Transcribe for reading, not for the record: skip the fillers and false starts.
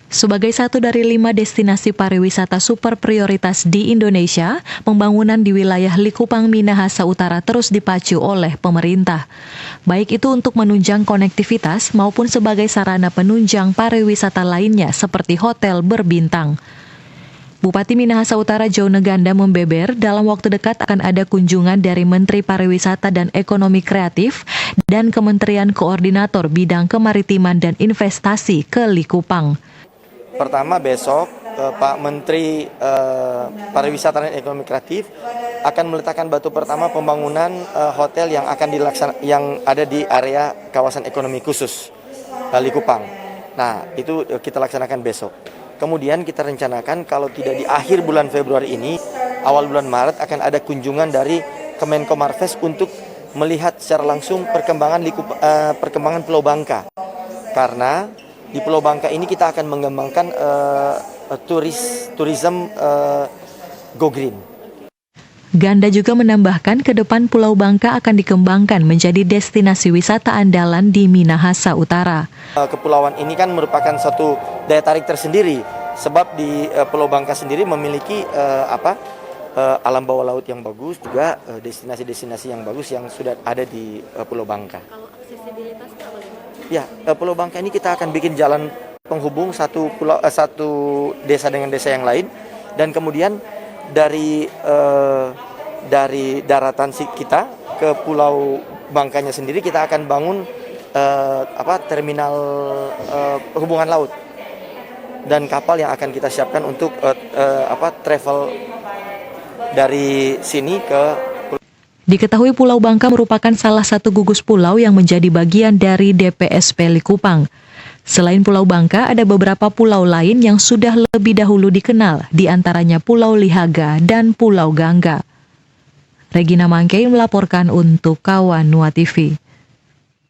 Sebagai satu dari 5 destinasi pariwisata super prioritas di Indonesia, pembangunan di wilayah Likupang, Minahasa Utara terus dipacu oleh pemerintah. Baik itu untuk menunjang konektivitas maupun sebagai sarana penunjang pariwisata lainnya seperti hotel berbintang. Bupati Minahasa Utara Jone Ganda membeber dalam waktu dekat akan ada kunjungan dari Menteri Pariwisata dan Ekonomi Kreatif dan Kementerian Koordinator Bidang Kemaritiman dan Investasi ke Likupang. Pertama besok Pak Menteri Pariwisata dan Ekonomi Kreatif akan meletakkan batu pertama pembangunan hotel yang akan yang ada di area kawasan ekonomi khusus Likupang. Nah, itu kita laksanakan besok. Kemudian kita rencanakan kalau tidak di akhir bulan Februari ini, awal bulan Maret akan ada kunjungan dari Kemenko Marves untuk melihat secara langsung perkembangan Pulau Bangka. Karena di Pulau Bangka ini kita akan mengembangkan tourism go green. Ganda juga menambahkan ke depan Pulau Bangka akan dikembangkan menjadi destinasi wisata andalan di Minahasa Utara. Kepulauan ini kan merupakan satu daya tarik tersendiri sebab di Pulau Bangka sendiri memiliki alam bawah laut yang bagus, juga destinasi-destinasi yang bagus yang sudah ada di Pulau Bangka. Kalau aksesibilitas Ya, Pulau Bangka ini kita akan bikin jalan penghubung satu desa dengan desa yang lain, dan kemudian dari daratan kita ke Pulau Bangkanya sendiri kita akan bangun terminal hubungan laut dan kapal yang akan kita siapkan untuk travel dari sini ke. Diketahui Pulau Bangka merupakan salah satu gugus pulau yang menjadi bagian dari DPSP Likupang. Selain Pulau Bangka, ada beberapa pulau lain yang sudah lebih dahulu dikenal, di antaranya Pulau Lihaga dan Pulau Gangga. Regina Mangkei melaporkan untuk Kawan Nua TV.